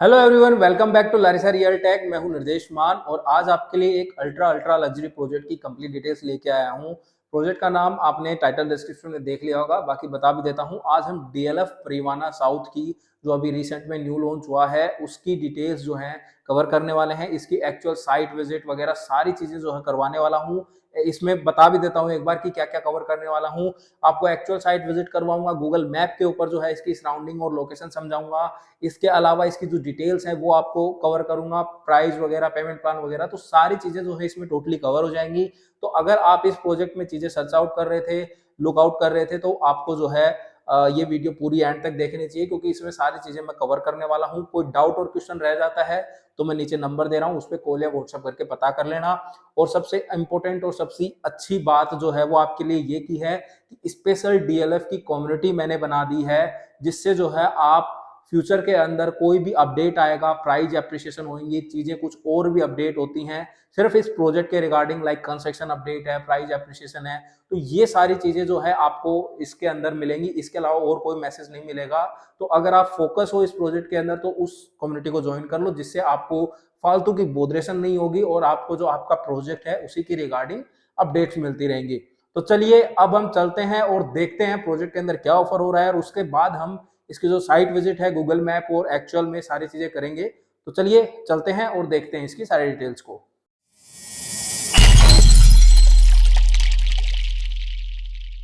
Hello everyone, welcome back to Larisa real tech. मैं हूं निर्देश मान और आज आपके लिए एक अल्ट्रा अल्ट्रा लग्जरी प्रोजेक्ट की कंप्लीट डिटेल्स लेके आया हूं। प्रोजेक्ट का नाम आपने टाइटल डिस्क्रिप्शन में देख लिया होगा, बाकी बता भी देता हूं। आज हम डीएलएफ परिवाना साउथ की जो अभी रिसेंट में न्यू लॉन्च हुआ है उसकी डिटेल्स जो है कवर करने वाले हैं। इसकी एक्चुअल साइट विजिट वगैरह सारी चीजें जो है करवाने वाला हूँ। इसमें बता भी देता हूँ एक बार कि क्या क्या कवर करने वाला हूँ। आपको एक्चुअल साइट विजिट करवाऊंगा, गूगल मैप के ऊपर जो है इसकी सराउंडिंग और लोकेशन समझाऊंगा। इसके अलावा इसकी जो डिटेल्स है वो आपको कवर करूंगा, प्राइस वगैरह, पेमेंट प्लान वगैरह, तो सारी चीजें जो है इसमें टोटली कवर हो जाएंगी। तो अगर आप इस प्रोजेक्ट में चीजें सर्च आउट कर रहे थे, लुक आउट कर रहे थे, तो आपको जो है ये वीडियो पूरी एंड तक देखनी चाहिए, क्योंकि इसमें सारी चीजें मैं कवर करने वाला हूँ। कोई डाउट और क्वेश्चन रह जाता है तो मैं नीचे नंबर दे रहा हूँ, उस पर कॉल या व्हाट्सएप करके पता कर लेना। और सबसे इंपॉर्टेंट और सबसे अच्छी बात जो है वो आपके लिए ये की है कि स्पेशल डीएलएफ की कम्युनिटी मैंने बना दी है, जिससे जो है आप फ्यूचर के अंदर कोई भी अपडेट आएगा, प्राइस एप्रिसिएशन होंगी, चीजें कुछ और भी अपडेट होती हैं सिर्फ इस प्रोजेक्ट के रिगार्डिंग, लाइक कंस्ट्रक्शन अपडेट है, प्राइस एप्रिसिएशन है, तो ये सारी चीजें जो है आपको इसके अंदर मिलेंगी। इसके अलावा और कोई मैसेज नहीं मिलेगा। तो अगर आप फोकस हो इस प्रोजेक्ट के अंदर तो उस कम्युनिटी को ज्वाइन कर लो, जिससे आपको फालतू की बोदरेशन नहीं होगी और आपको जो आपका प्रोजेक्ट है उसी की रिगार्डिंग अपडेट्स मिलती रहेंगी। तो चलिए अब हम चलते हैं और देखते हैं प्रोजेक्ट के अंदर क्या ऑफर हो रहा है, और उसके बाद हम इसकी जो साइट विजिट है, गूगल मैप और एक्चुअल में सारी चीजें करेंगे। तो चलिए चलते हैं और देखते हैं इसकी सारी डिटेल्स को।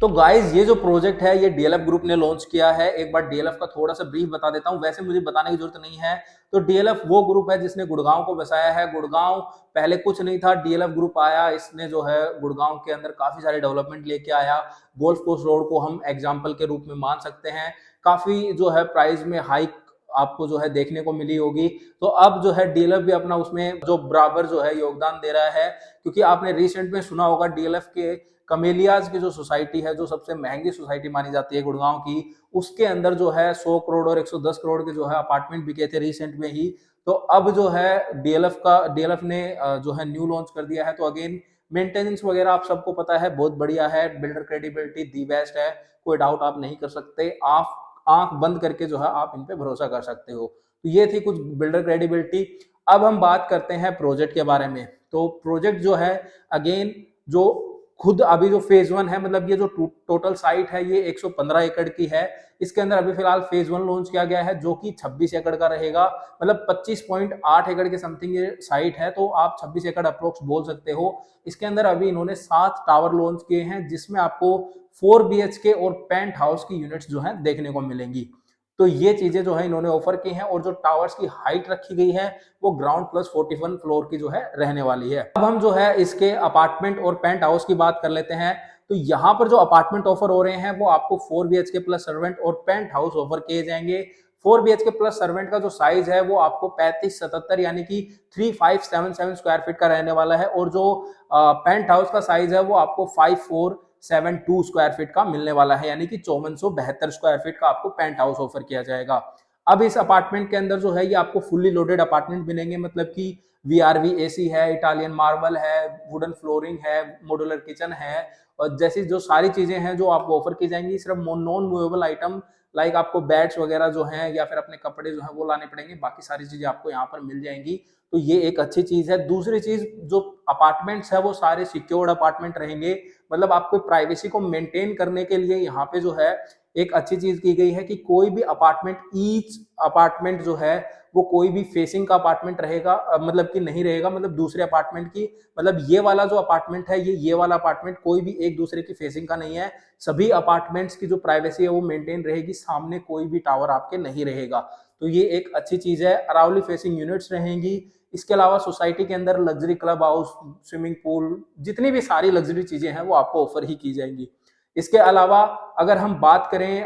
तो गाइज, ये जो प्रोजेक्ट है ये डीएलएफ ग्रुप ने लॉन्च किया है। एक बार डीएलएफ का थोड़ा सा ब्रीफ बता देता हूं, वैसे मुझे बताने की जरूरत नहीं है। तो डीएलएफ वो ग्रुप है जिसने गुड़गांव को बसाया है। गुड़गांव पहले कुछ नहीं था, डीएलएफ ग्रुप आया, इसने जो है गुड़गांव के अंदर काफी सारे डेवलपमेंट लेके आया। गोल्फ कोर्स रोड को हम एग्जाम्पल के रूप में मान सकते हैं। काफी जो है प्राइस में हाइक आपको जो है देखने को मिली होगी। तो अब जो है डीएलएफ भी अपना उसमें जो बराबर जो है योगदान दे रहा है, क्योंकि आपने रिसेंट में सुना होगा डीएलएफ के कमेलियाज की जो सोसाइटी है, जो सबसे महंगी सोसाइटी मानी जाती है गुड़गांव की, उसके अंदर जो है 100 करोड़ और 110 करोड़ के जो है अपार्टमेंट बिके थे रिसेंट में ही। तो अब जो है डीएलएफ ने जो है न्यू लॉन्च कर दिया है। तो अगेन मेंटेनेंस वगैरह आप सबको पता है बहुत बढ़िया है, बिल्डर क्रेडिबिलिटी दी बेस्ट है, कोई डाउट आप नहीं कर सकते। आप आंख बंद करके जो है आप इन पे भरोसा कर सकते हो। तो ये थी कुछ बिल्डर क्रेडिबिलिटी। अब हम बात करते हैं प्रोजेक्ट के बारे में। तो प्रोजेक्ट जो है अगेन जो खुद अभी जो फेज 1 है, मतलब ये जो टोटल साइट है ये 115 एकड़ की है। इसके अंदर अभी फिलहाल फेज 1 लॉन्च किया गया है जो कि 26 एकड़ का रहेगा, मतलब 25.8 एकड़ के समथिंग ये साइट है। तो आप 26 एकड़ अप्रोक्स बोल सकते हो। इसके अंदर अभी इन्होंने 7 टावर लॉन्च किए हैं, जिसमें आपको 4 BHK और पेंट हाउस की यूनिट्स जो है देखने को मिलेंगी। तो ये चीजें जो है इन्होंने ऑफर की हैं, और जो टावर्स की हाइट रखी गई है वो ग्राउंड प्लस 41 फ्लोर की जो है रहने वाली है। अब हम जो है इसके अपार्टमेंट और पेंट हाउस की बात कर लेते हैं। तो यहाँ पर जो अपार्टमेंट ऑफर हो रहे हैं वो आपको 4 BHK प्लस सर्वेंट और पेंट हाउस ऑफर किए जाएंगे। 4 BHK प्लस सर्वेंट का जो साइज है वो आपको 3577 यानी कि 3577 स्क्वायर फीट का रहने वाला है, और जो पेंट हाउस का साइज है वो आपको 5472 स्क्वायर फीट का मिलने वाला है, यानी कि 5472 स्क्वायर फीट का आपको पेंट हाउस ऑफर किया जाएगा। अब इस अपार्टमेंट के अंदर जो है ये आपको फुल्ली लोडेड अपार्टमेंट मिलेंगे, मतलब कि वीआरवी एसी है, इटालियन मार्बल है, वुडन फ्लोरिंग है, मॉड्यूलर किचन है, और जैसी जो सारी चीजें हैं जो आपको ऑफर की जाएंगी। सिर्फ नॉन मूवेबल आइटम लाइक आपको बेड्स वगैरह जो हैं या फिर अपने कपड़े जो हैं वो लाने पड़ेंगे, बाकी सारी चीजें आपको यहाँ पर मिल जाएंगी। तो ये एक अच्छी चीज है। दूसरी चीज, जो अपार्टमेंट्स है वो सारे सिक्योर्ड अपार्टमेंट रहेंगे, मतलब आपको प्राइवेसी को मेंटेन करने के लिए यहाँ पे जो है एक अच्छी चीज की गई है कि कोई भी अपार्टमेंट, ईच अपार्टमेंट जो है वो कोई भी फेसिंग का अपार्टमेंट रहेगा, मतलब कि नहीं रहेगा, मतलब दूसरे अपार्टमेंट की, मतलब ये वाला जो अपार्टमेंट है ये वाला अपार्टमेंट कोई भी एक दूसरे की फेसिंग का नहीं है। सभी अपार्टमेंट्स की जो प्राइवेसी है वो मेंटेन रहेगी, सामने कोई भी टावर आपके नहीं रहेगा। तो ये एक अच्छी चीज है। अरावली फेसिंग यूनिट्स रहेंगी। इसके अलावा सोसाइटी के अंदर luxury club house, swimming pool, जितनी भी सारी लग्जरी चीजें हैं वो आपको ऑफर ही की जाएंगी। इसके अलावा अगर हम बात करें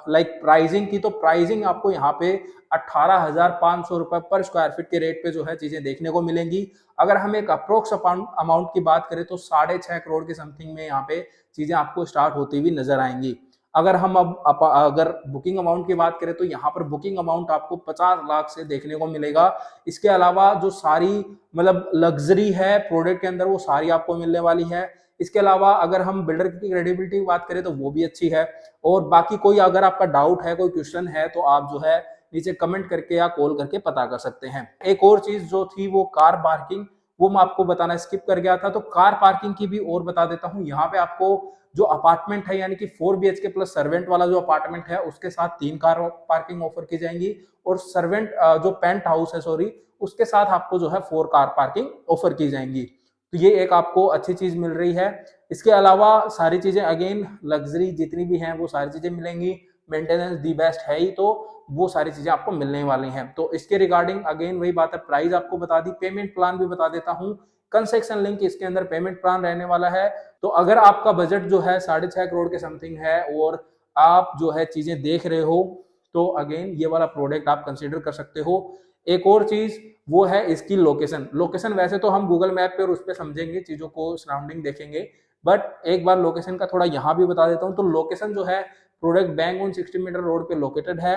लाइक प्राइसिंग की, तो प्राइसिंग आपको यहाँ पे 18,500 रुपए पर स्क्वायर फीट के रेट पे जो है चीजें देखने को मिलेंगी। अगर हम एक अप्रोक्स अमाउंट की बात करें तो 6.5 करोड़ के समथिंग में यहाँ पे चीजें आपको स्टार्ट होती हुई नजर आएंगी। अगर हम अगर बुकिंग अमाउंट की बात करें तो यहाँ पर बुकिंग अमाउंट आपको 50 लाख से देखने को मिलेगा। इसके अलावा जो सारी मतलब लग्जरी है प्रोडक्ट के अंदर वो सारी आपको मिलने वाली है। इसके अलावा अगर हम बिल्डर की क्रेडिबिलिटी की बात करें तो वो भी अच्छी है। और बाकी कोई अगर आपका डाउट है, कोई क्वेश्चन है, तो आप जो है नीचे कमेंट करके या कॉल करके पता कर सकते हैं। एक और चीज जो थी वो कार पार्किंग, वो मैं आपको बताना स्किप कर गया था, तो कार पार्किंग की भी और बता देता हूँ। यहाँ पे आपको जो अपार्टमेंट है यानी कि 4 BHK प्लस सर्वेंट वाला जो अपार्टमेंट है उसके साथ 3 कार पार्किंग ऑफर की जाएंगी, और सर्वेंट जो पेंट हाउस है सॉरी, उसके साथ आपको जो है 4 कार पार्किंग ऑफर की जाएंगी। तो ये एक आपको अच्छी चीज मिल रही है। इसके अलावा सारी चीजें अगेन लग्जरी जितनी भी हैं वो सारी चीजें मिलेंगी, मेंटेनेंस दी बेस्ट है ही, तो वो सारी चीजें आपको मिलने वाली हैं। तो इसके रिगार्डिंग अगेन वही बात है, प्राइस आपको बता दी, पेमेंट प्लान भी बता देता हूँ। कंसेक्शन लिंक इसके अंदर पेमेंट प्लान रहने वाला है। तो अगर आपका बजट जो है 6.5 करोड़ के समथिंग है और आप जो है चीजें देख रहे हो, तो अगेन ये वाला प्रोडक्ट आप कंसिडर कर सकते हो। एक और चीज वो है इसकी लोकेशन। लोकेशन वैसे तो हम गूगल मैप पे और उस पर समझेंगे, चीजों को सराउंडिंग देखेंगे, बट एक बार लोकेशन का थोड़ा यहाँ भी बता देता हूँ। तो लोकेशन जो है product bank on 60 metre road पे लोकेटेड है।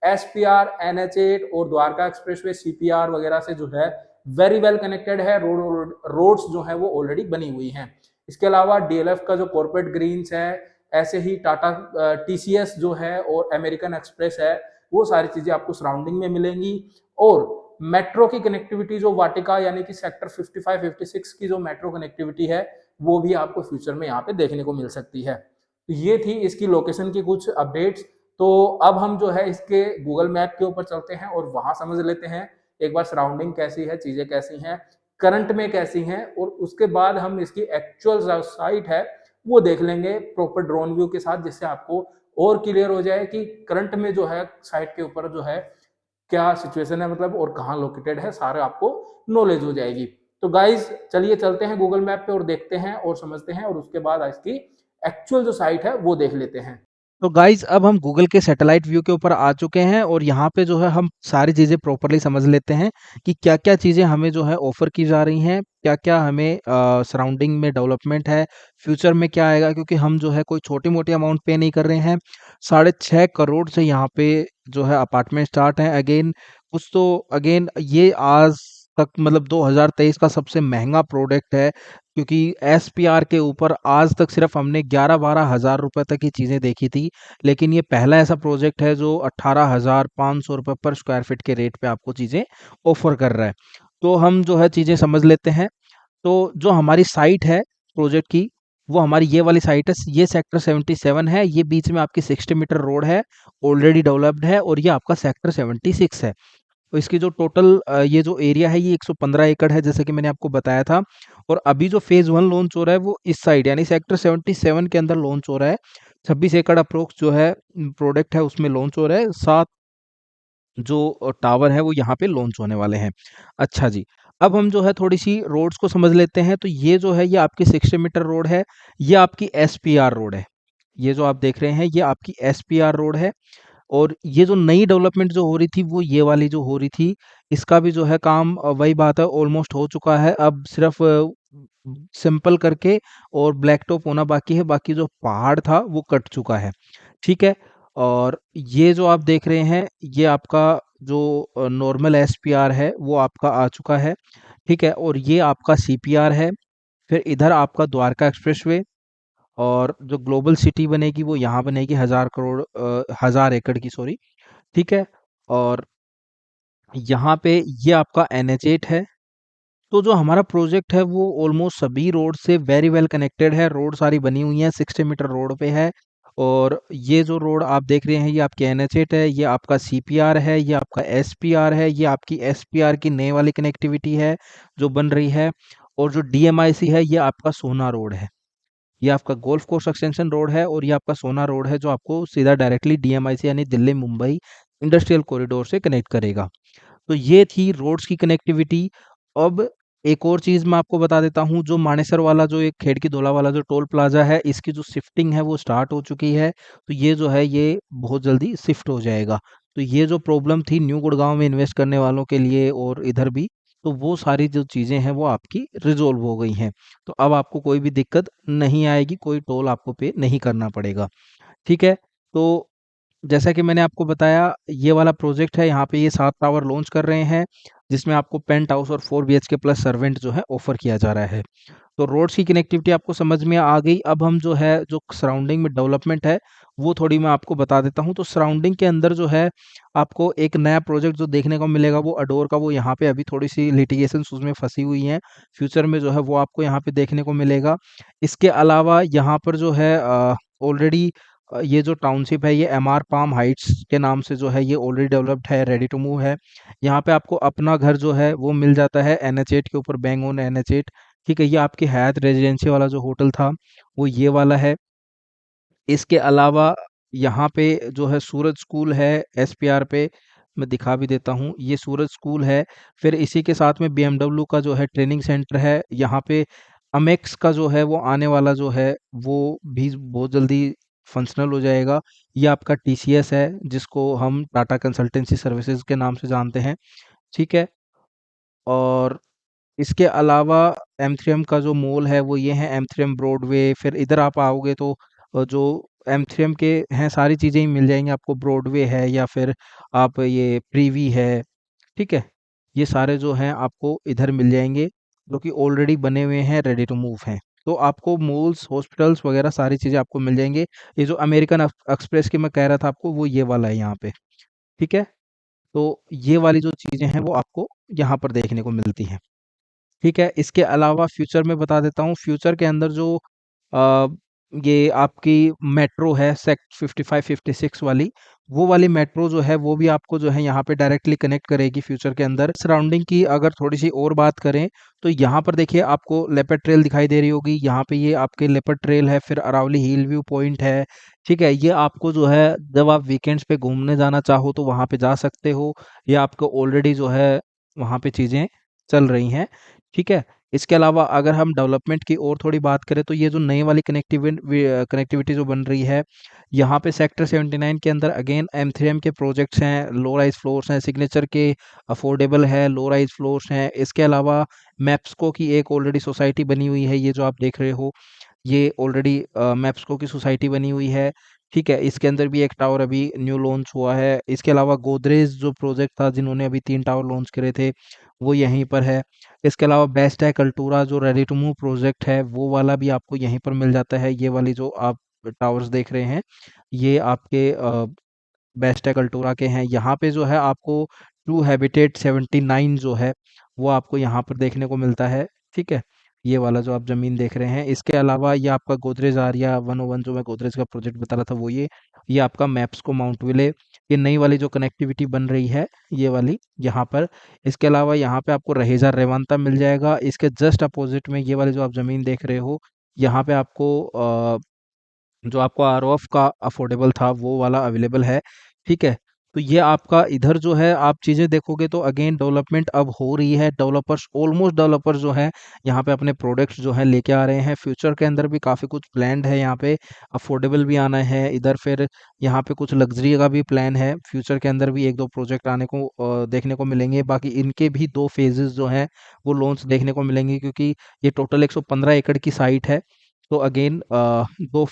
SPR, NH8 और द्वारका एक्सप्रेसवे CPR वगैरह से जो है वेरी वेल कनेक्टेड है। रोड्स जो है वो ऑलरेडी बनी हुई हैं। इसके अलावा DLF का जो कॉर्पोरेट ग्रीन्स है, ऐसे ही टाटा TCS जो है और अमेरिकन एक्सप्रेस है, वो सारी चीजें आपको सराउंडिंग में मिलेंगी। और मेट्रो की कनेक्टिविटी जो वाटिका यानी कि सेक्टर 55 56 की जो मेट्रो कनेक्टिविटी है वो भी आपको फ्यूचर में यहाँ पे देखने को मिल सकती है। तो ये थी इसकी लोकेशन की कुछ अपडेट्स। तो अब हम जो है इसके गूगल मैप के ऊपर चलते हैं और वहां समझ लेते हैं एक बार सराउंडिंग कैसी है, चीजें कैसी हैं, करंट में कैसी हैं, और उसके बाद हम इसकी एक्चुअल साइट है वो देख लेंगे प्रॉपर ड्रोन व्यू के साथ, जिससे आपको और क्लियर हो जाए कि करंट में जो है साइट के ऊपर जो है क्या सिचुएशन है, मतलब और कहाँ लोकेटेड है, सारे आपको नॉलेज हो जाएगी। तो गाइज चलिए चलते हैं गूगल मैप पे और देखते हैं और समझते हैं, और उसके बाद इसकी एक्चुअल जो साइट है वो देख लेते हैं। तो गाइज अब हम गूगल के सैटेलाइट व्यू के ऊपर आ चुके हैं और यहाँ पे जो है हम सारी चीज़ें प्रॉपरली समझ लेते हैं कि क्या क्या चीज़ें हमें जो है ऑफर की जा रही हैं, क्या क्या हमें सराउंडिंग में डेवलपमेंट है, फ्यूचर में क्या आएगा, क्योंकि हम जो है कोई छोटी मोटी अमाउंट पे नहीं कर रहे हैं। 6.5 करोड़ से यहाँ पे जो है अपार्टमेंट स्टार्ट हैं। अगेन कुछ तो अगेन ये आज तक मतलब 2023 का सबसे महंगा प्रोडक्ट है, क्योंकि SPR के ऊपर आज तक सिर्फ हमने 11-12 हज़ार रुपए तक की चीज़ें देखी थी, लेकिन ये पहला ऐसा प्रोजेक्ट है जो 18,500 रुपए पर स्क्वायर फीट के रेट पे आपको चीज़ें ऑफर कर रहा है। तो हम जो है चीज़ें समझ लेते हैं। तो जो हमारी साइट है प्रोजेक्ट की, वो हमारी ये वाली साइट है। ये सेक्टर 77 है, ये बीच में आपकी 60 मीटर रोड है, ऑलरेडी डेवलप्ड है, और ये आपका सेक्टर 76 है। तो इसकी जो टोटल ये जो एरिया है ये 115 एकड़ है, जैसे कि मैंने आपको बताया था। और अभी जो फेज 1 लॉन्च हो रहा है वो इस साइड यानी सेक्टर 77 के अंदर लॉन्च हो रहा है। 26 एकड़ अप्रोक्स जो है प्रोडक्ट है उसमें लॉन्च हो रहा है। 7 जो टावर है वो यहाँ पे लॉन्च होने वाले हैं। अच्छा जी, अब हम जो है थोड़ी सी रोड्स को समझ लेते हैं। तो ये जो है ये आपकी 60 मीटर रोड है, ये आपकी SPR रोड है। ये जो आप देख रहे हैं ये आपकी SPR रोड है। और ये जो नई डेवलपमेंट जो हो रही थी वो ये वाली जो हो रही थी, इसका भी जो है काम वही बात है, ऑलमोस्ट हो चुका है। अब सिर्फ सिंपल करके और ब्लैक टॉप होना बाकी है, बाकी जो पहाड़ था वो कट चुका है। ठीक है। और ये जो आप देख रहे हैं ये आपका जो नॉर्मल SPR है वो आपका आ चुका है। ठीक है। और ये आपका CPR है। फिर इधर आपका द्वारका एक्सप्रेसवे, और जो ग्लोबल सिटी बनेगी वो यहाँ बनेगी 1000 करोड़ 1000 एकड़ की, सॉरी। ठीक है। और यहाँ पे ये आपका NH8 है। तो जो हमारा प्रोजेक्ट है वो ऑलमोस्ट सभी रोड से वेरी वेल कनेक्टेड है। रोड सारी बनी हुई हैं, 60 मीटर रोड पे है। और ये जो रोड आप देख रहे हैं ये आपकी NH8 है, ये आपका CPR है, ये आपका SPR है, ये आपकी SPR की नई वाली कनेक्टिविटी है जो बन रही है। और जो DMIC है ये आपका सोना रोड है। ये आपका गोल्फ कोर्स एक्सटेंशन रोड है, और ये आपका सोना रोड है जो आपको सीधा डायरेक्टली DMIC यानी दिल्ली मुंबई इंडस्ट्रियल कॉरिडोर से कनेक्ट करेगा। तो ये थी रोड्स की कनेक्टिविटी। अब एक और चीज़ मैं आपको बता देता हूँ, जो मानेसर वाला जो एक खेड़की धोला वाला जो टोल प्लाजा है, इसकी जो शिफ्टिंग है वो स्टार्ट हो चुकी है। तो ये जो है ये बहुत जल्दी शिफ्ट हो जाएगा। तो ये जो प्रॉब्लम थी न्यू गुड़गांव में इन्वेस्ट करने वालों के लिए और इधर भी, तो वो सारी जो चीज़ें हैं वो आपकी रिजॉल्व हो गई हैं। तो अब आपको कोई भी दिक्कत नहीं आएगी, कोई टोल आपको पे नहीं करना पड़ेगा। ठीक है। तो जैसा कि मैंने आपको बताया ये वाला प्रोजेक्ट है, यहाँ पे ये 7 टावर लॉन्च कर रहे हैं, जिसमें आपको पेंट हाउस और 4 BHK प्लस सर्वेंट जो है ऑफर किया जा रहा है। तो रोड्स की कनेक्टिविटी आपको समझ में आ गई। अब हम जो है जो सराउंडिंग में डेवलपमेंट है वो थोड़ी मैं आपको बता देता हूँ। तो सराउंडिंग के अंदर जो है आपको एक नया प्रोजेक्ट जो देखने को मिलेगा वो अडोर का, वो यहाँ पे अभी थोड़ी-सी लिटिगेशंस उसमें फँसी हुई हैं। फ्यूचर में जो है वो आपको यहाँ पे देखने को मिलेगा। इसके अलावा यहाँ पर जो है ऑलरेडी ये जो टाउनशिप है ये एमआर पाम हाइट्स के नाम से जो है ये ऑलरेडी डेवलप्ड है, रेडी टू मूव है। यहाँ पे आपको अपना घर जो है वो मिल जाता है एनएच 8 के ऊपर, बैंग ऑन एनएच 8। ठीक है, ये आपकी हयात रेजिडेंसी वाला जो होटल था वो ये वाला है। इसके अलावा यहाँ पे जो है सूरज स्कूल है एसपीआर पे, मैं दिखा भी देता हूँ, ये सूरज स्कूल है। फिर इसी के साथ में बीएमडब्ल्यू का जो है ट्रेनिंग सेंटर है। यहाँ पे अमेक्स का जो है वो आने वाला जो है वो भी बहुत जल्दी फंक्शनल हो जाएगा। ये आपका टीसीएस है जिसको हम टाटा कंसल्टेंसी सर्विसेज के नाम से जानते हैं। ठीक है, और इसके अलावा एम3एम का जो मॉल है वो ये है एम3एम ब्रॉडवे। फिर इधर आप आओगे तो जो एम3एम के हैं सारी चीज़ें ही मिल जाएंगी आपको, ब्रॉडवे है या फिर आप ये प्रीवी है। ठीक है, ये सारे जो हैं आपको इधर मिल जाएंगे जो कि ऑलरेडी बने हुए हैं, रेडी टू मूव हैं। तो आपको मॉल्स, हॉस्पिटल्स वगैरह सारी चीज़ें आपको मिल जाएंगे। ये जो अमेरिकन एक्सप्रेस की मैं कह रहा था आपको, वो ये वाला है यहाँ पे। ठीक है, तो ये वाली जो चीज़ें हैं वो आपको यहाँ पर देखने को मिलती हैं। ठीक है, इसके अलावा फ्यूचर में बता देता हूँ, फ्यूचर के अंदर जो अ, ये आपकी मेट्रो है सेक्ट 55 56 वाली, वो वाली मेट्रो जो है वो भी आपको जो है यहाँ पे डायरेक्टली कनेक्ट करेगी फ्यूचर के अंदर। सराउंडिंग की अगर थोड़ी सी और बात करें तो यहाँ पर देखिए आपको लेपर्ड ट्रेल दिखाई दे रही होगी, यहाँ पे ये आपके लेपर्ड ट्रेल है, फिर अरावली हिल व्यू पॉइंट है। ठीक है, ये आपको जो है जब आप वीकेंड्स पे घूमने जाना चाहो तो वहाँ पे जा सकते हो, ये आपको ऑलरेडी जो है वहाँ पे चीज़ें चल रही हैं। ठीक है, इसके अलावा अगर हम डेवलपमेंट की और थोड़ी बात करें तो ये जो नई वाली कनेक्टिविटी जो बन रही है, यहाँ पे सेक्टर 79 के अंदर अगेन M3M के प्रोजेक्ट्स हैं, लो राइज फ्लोर्स हैं, सिग्नेचर के अफोर्डेबल है, लो राइज फ्लोर्स हैं। इसके अलावा मैप्सको की एक ऑलरेडी सोसाइटी बनी हुई है, ये जो आप देख रहे हो ये ऑलरेडी मैप्सको की सोसाइटी बनी हुई है। ठीक है, इसके अंदर भी एक टावर अभी न्यू लॉन्च हुआ है। इसके अलावा गोदरेज जो प्रोजेक्ट था जिन्होंने अभी 3 टावर लॉन्च करे थे वो यहीं पर है। इसके अलावा बेस्ट है कल्टूरा जो रेडी टू मूव प्रोजेक्ट है वो वाला भी आपको यहीं पर मिल जाता है। ये वाली जो आप टावर्स देख रहे हैं ये आपके बेस्ट है कल्टूरा के हैं। यहाँ पे जो है आपको ट्रू हैबिटेट 79 जो है वो आपको यहाँ पर देखने को मिलता है। ठीक है, ये वाला जो आप ज़मीन देख रहे हैं। इसके अलावा ये आपका गोदरेज आरिया 101 जो मैं गोदरेज का प्रोजेक्ट बता रहा था वो ये आपका मैप्स को माउंट विले, ये नई वाली जो कनेक्टिविटी बन रही है ये वाली यहाँ पर। इसके अलावा यहाँ पे आपको रहेजा रेवांता मिल जाएगा। इसके जस्ट अपोजिट में ये वाली जो आप ज़मीन देख रहे हो यहाँ पे आपको जो आपको आरओएफ का अफोर्डेबल था वो वाला अवेलेबल है। ठीक है, तो ये आपका इधर जो है आप चीज़ें देखोगे तो अगेन डेवलपमेंट अब हो रही है। डेवलपर्स ऑलमोस्ट डेवलपर्स जो हैं यहाँ पे अपने प्रोडक्ट्स जो हैं लेके आ रहे हैं। फ्यूचर के अंदर भी काफ़ी कुछ प्लान्ड है यहाँ पे, अफोर्डेबल भी आना है इधर, फिर यहाँ पे कुछ लग्जरी का भी प्लान है। फ्यूचर के अंदर भी एक दो प्रोजेक्ट आने को देखने को मिलेंगे। बाकी इनके भी 2 फेजेस जो हैं वो लॉन्च देखने को मिलेंगे क्योंकि ये टोटल 115 एकड़ की साइट है। तो अगेन दो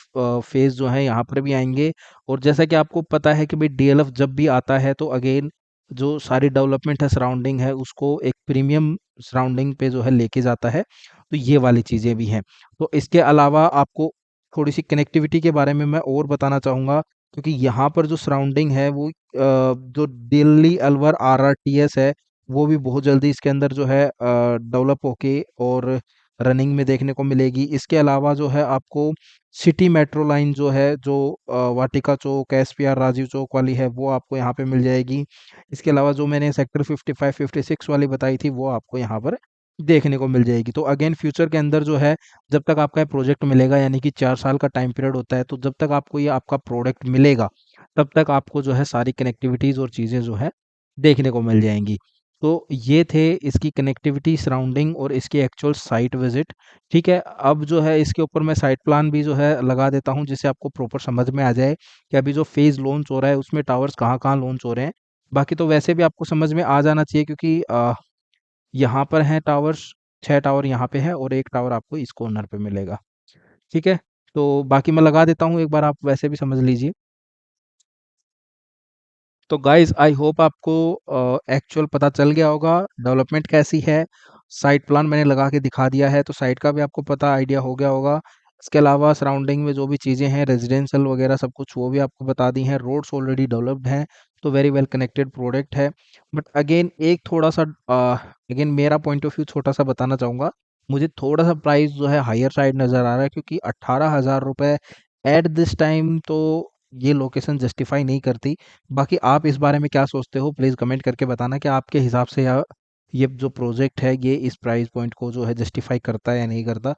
फेज जो है यहाँ पर भी आएंगे। और जैसा कि आपको पता है कि भाई डीएलएफ जब भी आता है तो अगेन जो सारी डेवलपमेंट है सराउंडिंग है उसको एक प्रीमियम सराउंडिंग पे जो है लेके जाता है। तो ये वाली चीज़ें भी हैं। तो इसके अलावा आपको थोड़ी सी कनेक्टिविटी के बारे में मैं और बताना चाहूँगा क्योंकि यहाँ पर जो सराउंडिंग है वो जो दिल्ली अलवर आरआरटीएस है वो भी बहुत जल्दी इसके अंदर जो है डेवलप होके और रनिंग में देखने को मिलेगी। इसके अलावा जो है आपको सिटी मेट्रो लाइन जो है जो वाटिका चौक, एसपीआर राजीव चौक वाली है वो आपको यहाँ पे मिल जाएगी। इसके अलावा जो मैंने सेक्टर 55 56 वाली बताई थी वो आपको यहाँ पर देखने को मिल जाएगी। तो अगेन फ्यूचर के अंदर जो है जब तक आपका ये प्रोजेक्ट मिलेगा यानी कि 4 साल का टाइम पीरियड होता है, तो जब तक आपको ये आपका प्रोडक्ट मिलेगा तब तक आपको जो है सारी कनेक्टिविटीज़ और चीज़ें जो है देखने को मिल जाएंगी। तो ये थे इसकी कनेक्टिविटी, सराउंडिंग और इसकी एक्चुअल साइट विजिट। ठीक है, अब जो है इसके ऊपर मैं साइट प्लान भी जो है लगा देता हूँ जिससे आपको प्रॉपर समझ में आ जाए कि अभी जो फेज़ लॉन्च हो रहा है उसमें टावर्स कहाँ-कहाँ लॉन्च हो रहे हैं। बाकी तो वैसे भी आपको समझ में आ जाना चाहिए क्योंकि यहाँ पर हैं टावर्स, 6 टावर यहाँ पे है और 1 टावर आपको इस कॉर्नर पे मिलेगा। ठीक है, तो बाकी मैं लगा देता हूँ, एक बार आप वैसे भी समझ लीजिए। तो गाइस आई होप आपको एक्चुअल पता चल गया होगा डेवलपमेंट कैसी है। साइट प्लान मैंने लगा के दिखा दिया है तो साइट का भी आपको पता आइडिया हो गया होगा। इसके अलावा सराउंडिंग में जो भी चीज़ें हैं रेजिडेंशियल वगैरह सब कुछ वो भी आपको बता दी हैं। रोड्स ऑलरेडी डेवलप्ड हैं, तो वेरी वेल कनेक्टेड प्रोडक्ट है। बट अगेन एक थोड़ा-सा अगेन मेरा पॉइंट ऑफ व्यू छोटा-सा बताना चाहूँगा। मुझे थोड़ा-सा प्राइस जो है हायर साइड नज़र आ रहा है, क्योंकि 18,000 रुपए एट दिस टाइम तो ये लोकेशन जस्टिफाई नहीं करती। बाकी आप इस बारे में क्या सोचते हो? प्लीज़ कमेंट करके बताना कि आपके हिसाब से या ये जो प्रोजेक्ट है ये इस प्राइस पॉइंट को जो है जस्टिफाई करता है या नहीं करता।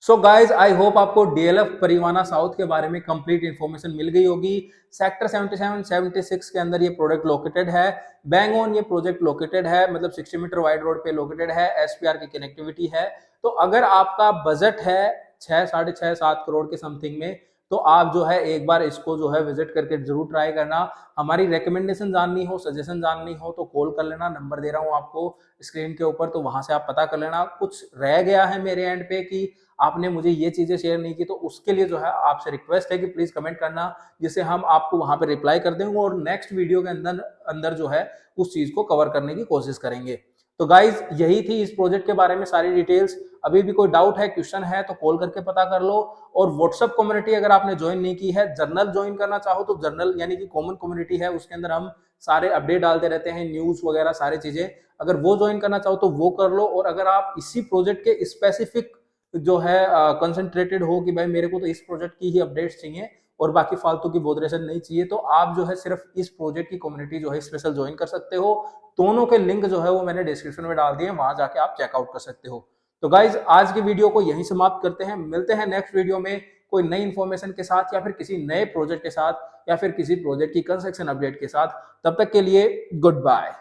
सो गाइज आई होप आपको डीएलएफ परिवाना साउथ के बारे में कंप्लीट इन्फॉर्मेशन मिल गई होगी। सेक्टर 77 76 के अंदर ये प्रोजेक्ट लोकेटेड है। बैंग ऑन ये प्रोजेक्ट लोकेटेड है, मतलब 60 मीटर वाइड रोड पे लोकेटेड है। एसपीआर की कनेक्टिविटी है। तो अगर आपका बजट है 6 साढ़े 6 7 करोड़ के समथिंग में, तो आप जो है एक बार इसको जो है विजिट करके जरूर ट्राई करना। हमारी रिकमेंडेशन जाननी हो, सजेशन जाननी हो तो कॉल कर लेना, नंबर दे रहा हूँ आपको स्क्रीन के ऊपर, तो वहां से आप पता कर लेना। कुछ रह गया है मेरे एंड पे कि आपने मुझे ये चीजें शेयर नहीं की, तो उसके लिए जो है आपसे रिक्वेस्ट है कि प्लीज कमेंट करना, जिससे हम आपको वहां पे रिप्लाई कर देंगे और नेक्स्ट वीडियो के अंदर अंदर जो है उस चीज को कवर करने की कोशिश करेंगे। तो गाइज यही थी इस प्रोजेक्ट के बारे में सारी डिटेल्स। अभी भी कोई डाउट है, क्वेश्चन है तो कॉल करके पता कर लो। और व्हाट्सएप कम्युनिटी अगर आपने ज्वाइन नहीं की है, जर्नल ज्वाइन करना चाहो तो जर्नल यानी कि कॉमन कम्युनिटी है, उसके अंदर हम सारे अपडेट डालते रहते हैं, न्यूज वगैरह सारी चीजें। अगर वो ज्वाइन करना चाहो तो वो कर लो। और अगर आप इसी प्रोजेक्ट के स्पेसिफिक जो है कंसंट्रेटेड हो कि भाई मेरे को तो इस प्रोजेक्ट की ही अपडेट्स चाहिए और बाकी फालतू की बोदरेशन नहीं चाहिए, तो आप जो है सिर्फ इस प्रोजेक्ट की कम्युनिटी जो है स्पेशल ज्वाइन कर सकते हो। दोनों के लिंक जो है वो मैंने डिस्क्रिप्शन में डाल दिए, वहां जाके आप चेकआउट कर सकते हो। तो गाइज आज की वीडियो को यहीं समाप्त करते हैं, मिलते हैं नेक्स्ट वीडियो में कोई नई इंफॉर्मेशन के साथ या फिर किसी नए प्रोजेक्ट के साथ या फिर किसी प्रोजेक्ट की कंस्ट्रक्शन अपडेट के साथ। तब तक के लिए गुड बाय।